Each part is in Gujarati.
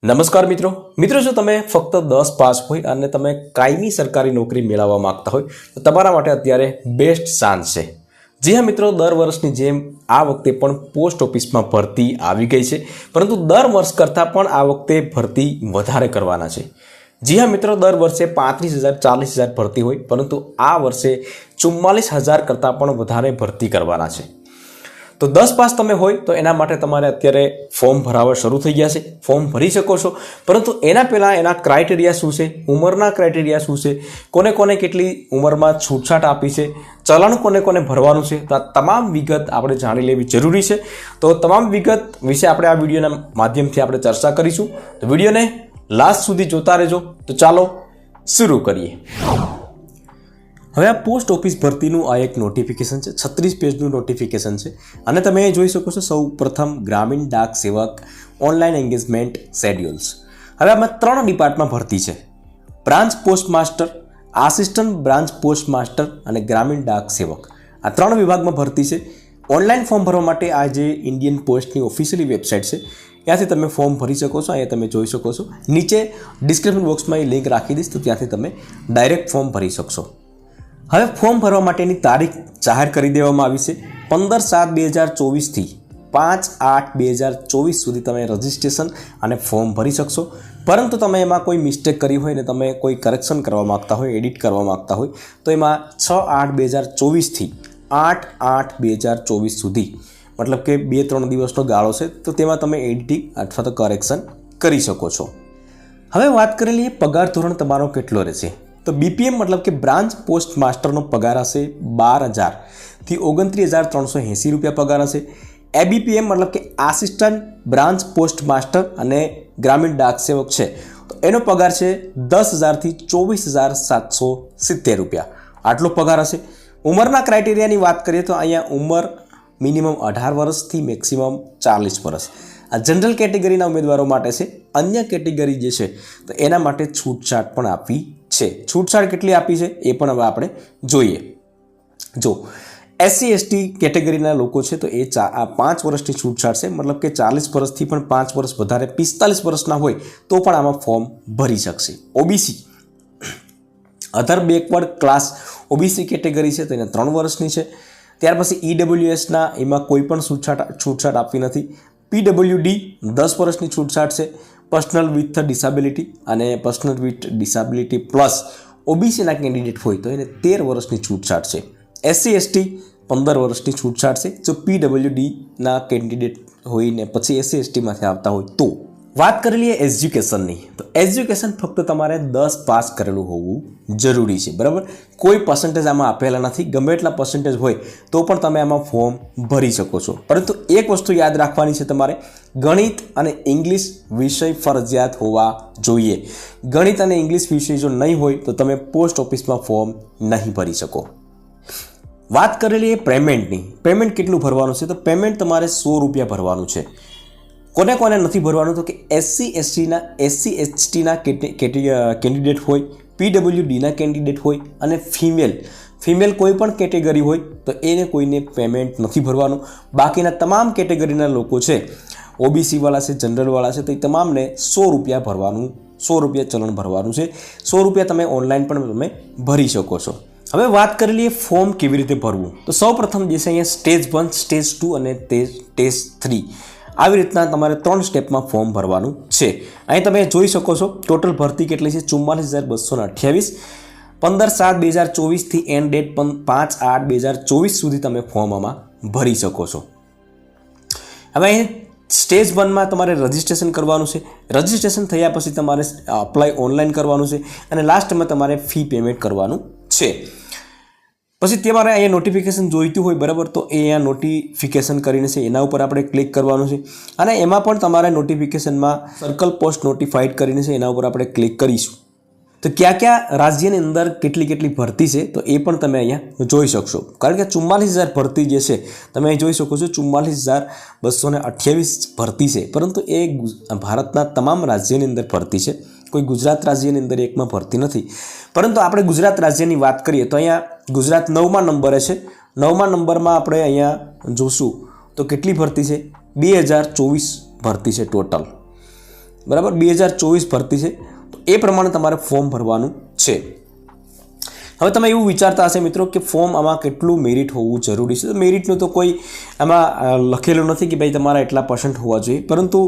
નમસ્કાર મિત્રો જો તમે ફક્ત 10 પાસ હોય અને તમે કાયમી સરકારી નોકરી મેળવવા માંગતા હોય તો તમારા માટે અત્યારે બેસ્ટ ચાન્સ છે। જી હા મિત્રો, દર વર્ષની જેમ આ વખતે પણ પોસ્ટ ઓફિસમાં ભરતી આવી ગઈ છે, પરંતુ દર વર્ષ કરતાં પણ આ વખતે ભરતી વધારે કરવાના છે। જી હા મિત્રો, દર વર્ષે 35,000 40,000 ભરતી હોય, પરંતુ આ વર્ષે 44,000 કરતાં પણ વધારે ભરતી કરવાના છે। તો 10 પાસ તમે હોય તો એના માટે તમારે અત્યારે ફોર્મ ભરાવા શરૂ થઈ ગયા છે। ફોર્મ ભરી શકો છો, પરંતુ એના પહેલાં એના ક્રાઇટેરિયા શું છે, ઉંમરના ક્રાઇટેરિયા શું છે, કોને કોને કેટલી ઉંમરમાં છૂટછાટ આપી છે, ચલણ કોને કોને ભરવાનું છે, તો આ તમામ વિગત આપણે જાણી લેવી જરૂરી છે। તો તમામ વિગત વિશે આપણે આ વિડીયોના માધ્યમથી આપણે ચર્ચા કરીશું। તો વિડીયોને લાસ્ટ સુધી જોતા રહેજો। તો ચાલો શરૂ કરીએ। હવે આ પોસ્ટ ઓફિસ ભરતીનું આ એક નોટિફિકેશન છે, 36 પેજનું નોટિફિકેશન છે, અને તમે એ જોઈ શકો છો સૌ પ્રથમ ગ્રામીણ ડાક સેવક ઓનલાઈન એન્ગેજમેન્ટ શેડ્યુલ્સ। હવે આમાં 3 ડિપાર્ટમાં ભરતી છે: branch post master, assistant branch post master અને ગ્રામીણ ડાક સેવક। આ 3 વિભાગમાં ભરતી છે। ઓનલાઈન ફોર્મ ભરવા માટે આ જે ઇન્ડિયન પોસ્ટની ઓફિશિયલી વેબસાઇટ છે ત્યાંથી તમે ફોર્મ ભરી શકો છો। અહીંયા તમે જોઈ શકો છો, નીચે ડિસ્ક્રિપ્શન બોક્સમાં એ લિંક રાખી દઈશ, તો ત્યાંથી તમે ડાયરેક્ટ ફોર્મ ભરી શકશો। હવે ફોર્મ ભરવા માટેની તારીખ જાહેર કરી દેવામાં આવી છે। 15/7/2024 થી 5/8/2024 સુધી તમે રજિસ્ટ્રેશન અને ફોર્મ ભરી શકશો। પરંતુ તમે એમાં કોઈ મિસ્ટેક કરી હોય ને તમે કોઈ કરેક્શન કરવા માગતા હોય, એડિટ કરવા માગતા હોય, તો એમાં 6/8/2024 થી 8/8/2024 સુધી, મતલબ કે 2-3 દિવસનો ગાળો છે, તો તેમાં તમે એડિટિંગ અથવા તો કરેક્શન કરી શકો છો। હવે વાત કરી લઈએ પગાર ધોરણ તમારો કેટલો રહેશે। તો બીપીએમ મતલબ કે બ્રાન્ચ પોસ્ટ માસ્ટરનો પગાર હશે 12,000 થી 29,380 રૂપિયા પગાર હશે। એબીપીએમ મતલબ કે આસિસ્ટન્ટ બ્રાન્ચ પોસ્ટ માસ્ટર અને ગ્રામીણ ડાક સેવક છે, તો એનો પગાર છે 10,000 થી 24,770 રૂપિયા, આટલો પગાર હશે। ઉંમરના ક્રાઇટેરિયાની વાત કરીએ તો અહીંયા ઉંમર મિનિમમ 18 વર્ષથી મેક્સિમમ 40 વર્ષ। આ જનરલ કેટેગરીના ઉમેદવારો માટે છે। અન્ય કેટેગરી જે છે તો એના માટે છૂટછાટ પણ આપી છે। છૂટછાટ કેટલી આપી છે એ પણ હવે આપણે જોઈએ। જો એસસી એસટી કેટેગરીના લોકો છે તો એ 5 વર્ષની છૂટછાટ છે, મતલબ કે 40 વર્ષથી પણ 5 વર્ષ વધારે 45 વર્ષના હોય તો પણ આમાં ફોર્મ ભરી શકશે। ઓબીસી અધર બેકવર્ડ ક્લાસ ઓબીસી કેટેગરી છે તો એને 3 વર્ષની છે। ત્યાર પછી ઈડબ્લ્યુએસના એમાં કોઈ પણ છૂટછાટ આપી નથી। પીડબ્લ્યુડી 10 વર્ષની છૂટછાટ છે। પર્સનલ વિથ ડિસેબિલિટી અને પર્સનલ વિથ ડિસેબિલિટી પ્લસ ઓબીસીના કેન્ડિડેટ હોય તો એને 13 વર્ષની છૂટછાટ છે। એસસી એસટી 15 વર્ષની છૂટછાટ છે જો પીડબ્લ્યુડીના કેન્ડિડેટ હોય ને પછી એસસી એસટીમાંથી આવતા હોય તો। વાત કરી લઈએ એજ્યુકેશનની, તો એજ્યુકેશન ફક્ત તમારે 10 પાસ કરેલું હોવું જરૂરી છે, બરાબર। કોઈ પર્સન્ટેજ આમાં આપેલા નથી, ગમે એટલા પર્સન્ટેજ હોય તો પણ તમે આમાં ફોર્મ ભરી શકો છો। પરંતુ એક વસ્તુ યાદ રાખવાની છે, તમારે ગણિત અને ઇંગ્લિશ વિષય ફરજિયાત હોવા જોઈએ। ગણિત અને ઇંગ્લિશ વિષય જો નહીં હોય તો તમે પોસ્ટ ઓફિસમાં ફોર્મ નહીં ભરી શકો। વાત કરેલી એ પેમેન્ટની, પેમેન્ટ કેટલું ભરવાનું છે, તો પેમેન્ટ તમારે 100 રૂપિયા ભરવાનું છે। કોને કોને નથી ભરવાનું, તો કે એસસી એસટીના કેન્ડિડેટ હોય, પીડબ્લ્યુડીના કેન્ડિડેટ હોય અને ફિમેલ કોઈ પણ કેટેગરી હોય તો એને કોઈને પેમેન્ટ નથી ભરવાનું। બાકીના તમામ કેટેગરીના લોકો છે, ઓબીસીવાળા છે, જનરલવાળા છે, તો એ તમામને 100 રૂપિયા ભરવાનું, 100 રૂપિયા ચલણ ભરવાનું છે। 100 રૂપિયા તમે ઓનલાઈન પણ તમે ભરી શકો છો। હવે વાત કરી લઈએ ફોર્મ કેવી રીતે ભરવું, તો સૌપ્રથમ જે છે અહીંયા સ્ટેજ 1, સ્ટેજ 2 અને સ્ટેજ 3 આવી રીતના તમારે 3 સ્ટેપમાં ફોર્મ ભરવાનું છે। અહીં તમે જોઈ શકો છો ટોટલ ભરતી કેટલી છે, 44,228। 15/7/2024 થી એન્ડ ડેટ 5/8/2024 સુધી તમે ફોર્મ આમાં ભરી શકો છો। હવે અહીં સ્ટેજ 1માં તમારે રજિસ્ટ્રેશન કરવાનું છે। રજિસ્ટ્રેશન થયા પછી તમારે અપ્લાય ઓનલાઈન કરવાનું છે અને લાસ્ટમાં તમારે ફી પેમેન્ટ કરવાનું છે। પછી તમારે અહીંયા નોટિફિકેશન જોઈતું હોય, બરાબર, તો એ અહીંયા નોટિફિકેશન કરીને છે એના ઉપર આપણે ક્લિક કરવાનું છે અને એમાં પણ તમારે નોટિફિકેશનમાં સર્કલ પોસ્ટ નોટિફાઈડ કરીને છે એના ઉપર આપણે ક્લિક કરીશું। તો કયા રાજ્યની અંદર કેટલી ભરતી છે તો એ પણ તમે અહીંયા જોઈ શકશો, કારણ કે 44,000 ભરતી જે છે તમે અહીં જોઈ શકો છો, 44,228 ભરતી છે, પરંતુ એ ભારતના તમામ રાજ્યની અંદર ભરતી છે। કોઈ ગુજરાત રાજ્યની અંદર એકમાં ભરતી નથી। પરંતુ આપણે ગુજરાત રાજ્યની વાત કરીએ તો અહીંયા ગુજરાત 9મા નંબરે છે। 9મા નંબરમાં આપણે અહીંયા જોશું તો કેટલી ભરતી છે, 2024 ભરતી છે ટોટલ। બરાબર 2024 ભરતી છે, તો એ પ્રમાણે તમારે ફોર્મ ભરવાનું છે. હવે તમે એવું વિચારતા હશે મિત્રો કે ફોર્મ આમાં કેટલું મેરિટ હોવું જરૂરી છે. તો મેરિટનું તો કોઈ આમાં લખેલું નથી કે ભાઈ તમારા એટલા પર્સન્ટ હોવા જોઈએ, પરંતુ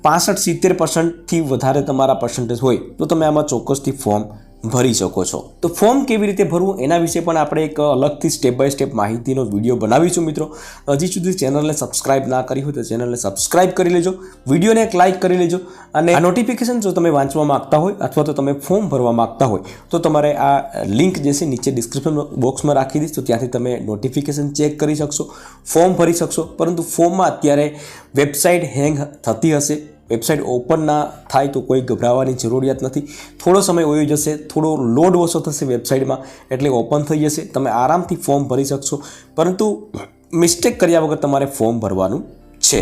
65-70% વધારે તમારા પર્સન્ટેજ હોય તો તમે આમાં ચોક્કસથી ફોર્મ ભરી શકો છો. તો ફોર્મ કેવી રીતે ભરવું એના વિશે પણ આપણે એક અલગથી સ્ટેપ બાય સ્ટેપ માહિતીનો વિડીયો બનાવીશું મિત્રો. હજી સુધી ચેનલને સબસ્ક્રાઇબ ના કરી હોય તો ચેનલને સબસ્ક્રાઇબ કરી લેજો, વિડીયોને એક લાઇક કરી લેજો, અને આ નોટિફિકેશન જો તમે વાંચવા માંગતા હોય અથવા તો તમે ફોર્મ ભરવા માંગતા હોય તો તમારે આ લિંક જે છે નીચે ડિસ્ક્રિપ્શન બોક્સમાં રાખી દઈશ, તો ત્યાંથી તમે નોટિફિકેશન ચેક કરી શકશો, ફોર્મ ભરી શકશો. પરંતુ ફોર્મમાં અત્યારે વેબસાઇટ હેંગ થતી હશે, વેબસાઇટ ઓપન ના થાય તો કોઈ ગભરાવાની જરૂરિયાત નથી. થોડો સમય વયો જશે, થોડો લોડ ઓછો થશે વેબસાઇટમાં, એટલે ઓપન થઈ જશે, તમે આરામથી ફોર્મ ભરી શકશો. પરંતુ મિસ્ટેક કર્યા વગર તમારે ફોર્મ ભરવાનું છે.